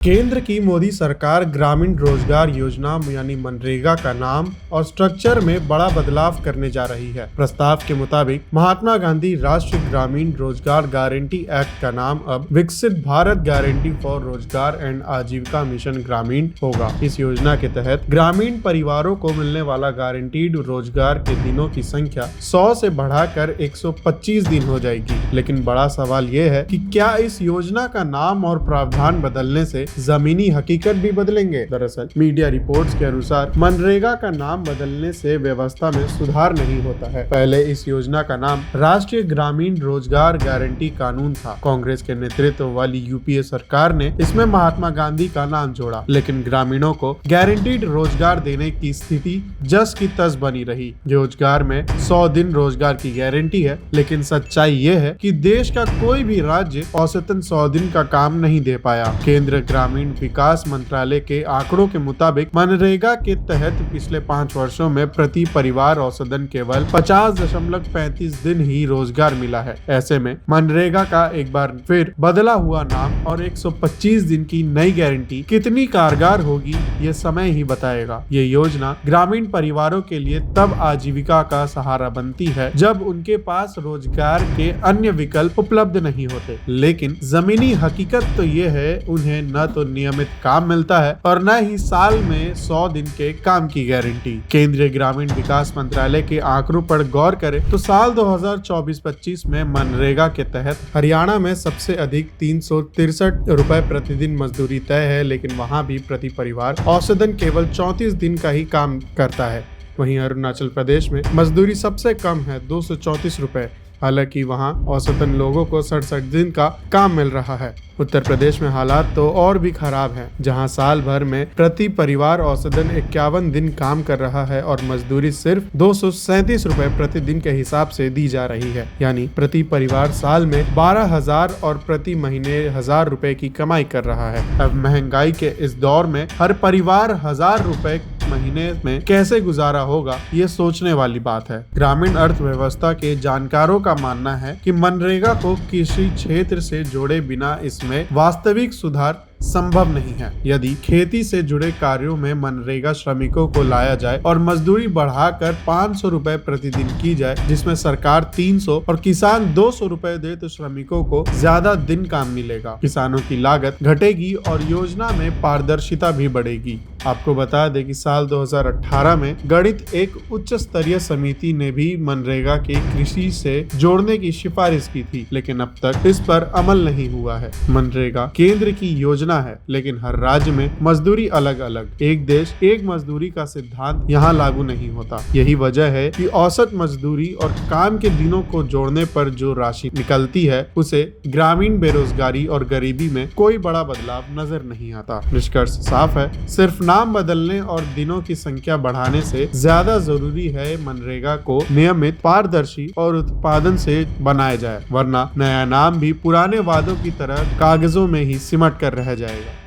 केंद्र की मोदी सरकार ग्रामीण रोजगार योजना यानी मनरेगा का नाम और स्ट्रक्चर में बड़ा बदलाव करने जा रही है। प्रस्ताव के मुताबिक महात्मा गांधी राष्ट्रीय ग्रामीण रोजगार गारंटी एक्ट का नाम अब विकसित भारत गारंटी फॉर रोजगार एंड आजीविका मिशन ग्रामीण होगा। इस योजना के तहत ग्रामीण परिवारों को मिलने वाला गारंटीड रोजगार के दिनों की संख्या 100 से बढ़ाकर 125 दिन हो जाएगी। लेकिन बड़ा सवाल ये है कि क्या इस योजना का नाम और प्रावधान बदलने से जमीनी हकीकत भी बदलेंगे। दरअसल मीडिया रिपोर्ट्स के अनुसार मनरेगा का नाम बदलने से व्यवस्था में सुधार नहीं होता है। पहले इस योजना का नाम राष्ट्रीय ग्रामीण रोजगार गारंटी कानून था। कांग्रेस के नेतृत्व वाली यूपीए सरकार ने इसमें महात्मा गांधी का नाम जोड़ा, लेकिन ग्रामीणों को गारंटीड रोजगार देने की स्थिति जस की तस बनी रही। रोजगार में 100 दिन रोजगार की गारंटी है, लेकिन सच्चाई ये है कि देश का कोई भी राज्य औसतन 100 दिन का काम नहीं दे पाया। केंद्र ग्रामीण विकास मंत्रालय के आंकड़ों के मुताबिक मनरेगा के तहत पिछले 5 वर्षों में प्रति परिवार औसतन केवल 50.35 दिन ही रोजगार मिला है। ऐसे में मनरेगा का एक बार फिर बदला हुआ नाम और 125 दिन की नई गारंटी कितनी कारगर होगी, ये समय ही बताएगा। ये योजना ग्रामीण परिवारों के लिए तब आजीविका का सहारा बनती है जब उनके पास रोजगार के अन्य विकल्प उपलब्ध नहीं होते। लेकिन जमीनी हकीकत तो ये है, उन्हें न तो नियमित काम मिलता है और न ही साल में 100 दिन के काम की गारंटी। केंद्रीय ग्रामीण विकास मंत्रालय के आंकड़ों पर गौर करें तो साल 2024-25 में मनरेगा के तहत हरियाणा में सबसे अधिक 363 रुपए प्रतिदिन मजदूरी तय है, लेकिन वहां भी प्रति परिवार औसतन केवल 34 दिन का ही काम करता है। वहीं अरुणाचल प्रदेश में मजदूरी सबसे कम है, 234 रुपए। हालांकि वहां औसतन लोगों को 67 दिन का काम मिल रहा है। उत्तर प्रदेश में हालात तो और भी खराब हैं, जहां साल भर में प्रति परिवार औसतन 51 दिन काम कर रहा है और मजदूरी सिर्फ 237 रुपए प्रतिदिन के हिसाब से दी जा रही है। यानी प्रति परिवार साल में 12,000 और प्रति महीने 1,000 रुपए की कमाई कर रहा है। अब महंगाई के इस दौर में हर परिवार 1,000 रुपए महीने में कैसे गुजारा होगा, ये सोचने वाली बात है। ग्रामीण अर्थव्यवस्था के जानकारों का मानना है कि मनरेगा को कृषि क्षेत्र से जोड़े बिना इसमें वास्तविक सुधार संभव नहीं है। यदि खेती से जुड़े कार्यों में मनरेगा श्रमिकों को लाया जाए और मजदूरी बढ़ाकर 500 रुपए प्रतिदिन की जाए, जिसमें सरकार 300 और किसान 200 रुपए दे, तो श्रमिकों को ज्यादा दिन काम मिलेगा, किसानों की लागत घटेगी और योजना में पारदर्शिता भी बढ़ेगी। आपको बता दें कि साल 2018 में गठित एक उच्च स्तरीय समिति ने भी मनरेगा के कृषि से जोड़ने की सिफारिश की थी, लेकिन अब तक इस पर अमल नहीं हुआ है। मनरेगा केंद्र की योजना है, लेकिन हर राज्य में मजदूरी अलग अलग। एक देश एक मजदूरी का सिद्धांत यहाँ लागू नहीं होता। यही वजह है कि औसत मजदूरी और काम के दिनों को जोड़ने पर जो राशि निकलती है, उसे ग्रामीण बेरोजगारी और गरीबी में कोई बड़ा बदलाव नजर नहीं आता। निष्कर्ष साफ है, सिर्फ नाम बदलने और दिनों की संख्या बढ़ाने से ज्यादा जरूरी है मनरेगा को नियमित, पारदर्शी और उत्पादन से बनाया जाए, वरना नया नाम भी पुराने वादों की तरह कागजों में ही सिमट कर रह जाएगा।